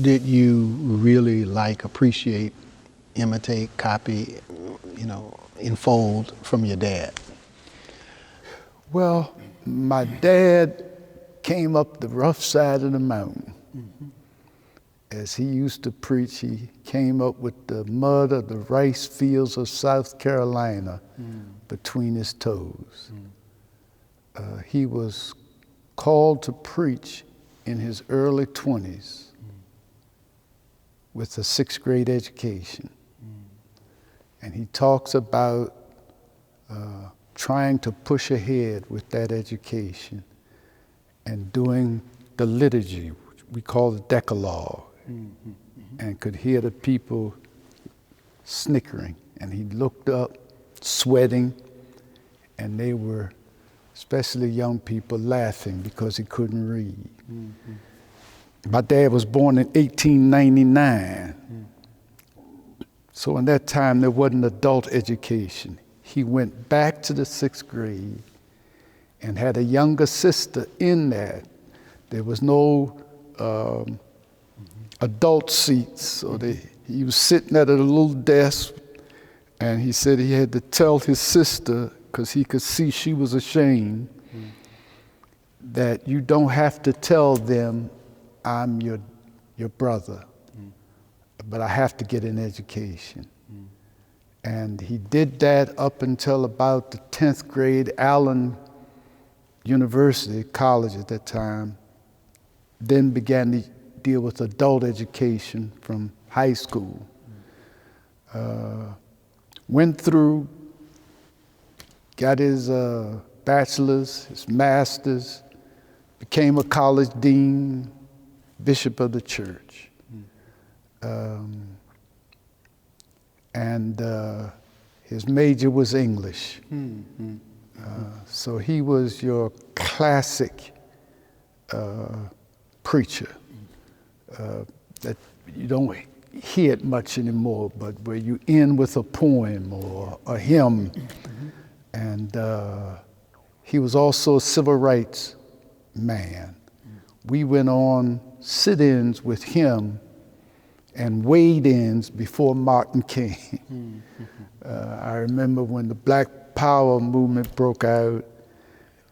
did you really appreciate, imitate, copy, enfold from your dad? Well, my dad came up the rough side of the mountain. As he used to preach, he came up with the mud of the rice fields of South Carolina between his toes. He was called to preach in his early 20s with a 6th grade education. And he talks about trying to push ahead with that education and doing the liturgy, which we call the Decalogue, and could hear the people snickering. And he looked up, sweating, and they were, especially young people, laughing because he couldn't read. My dad was born in 1899. So in that time, there wasn't adult education. He went back to the 6th grade and had a younger sister in that. There was no adult seats, so he was sitting at a little desk, and he said he had to tell his sister, because he could see she was ashamed, that you don't have to tell them I'm your brother, but I have to get an education. And he did that up until about the 10th grade. Allen University, college at that time, then began to deal with adult education from high school. Went through, got his bachelor's, his master's, became a college dean, bishop of the church. And his major was English. So he was your classic preacher that you don't hear it much anymore, but where you end with a poem or a hymn. And he was also a civil rights man. We went on sit-ins with him and wade-ins before Martin came. I remember when the Black Power movement broke out,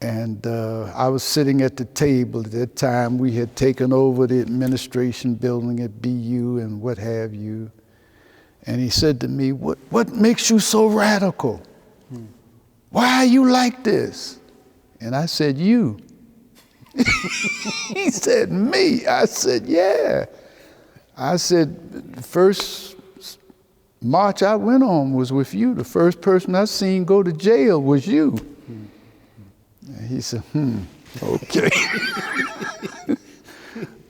and I was sitting at the table. At that time, we had taken over the administration building at BU and what have you. And he said to me, what makes you so radical? Why are you like this? And I said, you. He said, me? I said, yeah. I said, the first march I went on was with you. The first person I seen go to jail was you. And he said, okay.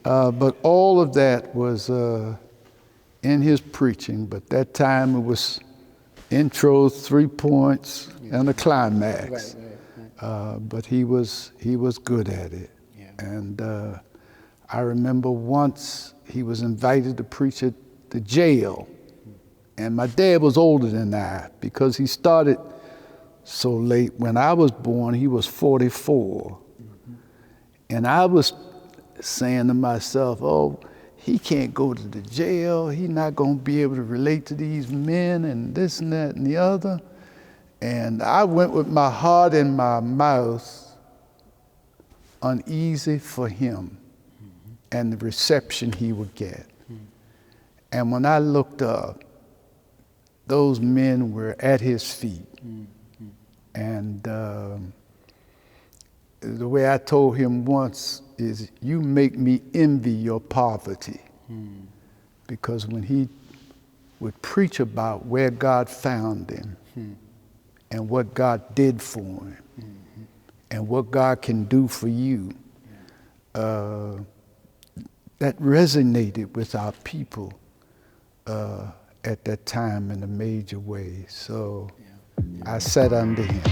But all of that was in his preaching, but that time it was intro, 3 points, and a climax. But he was good at it. Yeah. And I remember once he was invited to preach at the jail. And my dad was older than I because he started so late. When I was born, he was 44. And I was saying to myself, oh, he can't go to the jail. He's not going to be able to relate to these men and this and that and the other. And I went with my heart in my mouth, uneasy for him and the reception he would get. And when I looked up, those men were at his feet. And the way I told him once is, you make me envy your poverty. Because when he would preach about where God found him and what God did for him and what God can do for you, that resonated with our people at that time in a major way. So I sat under him.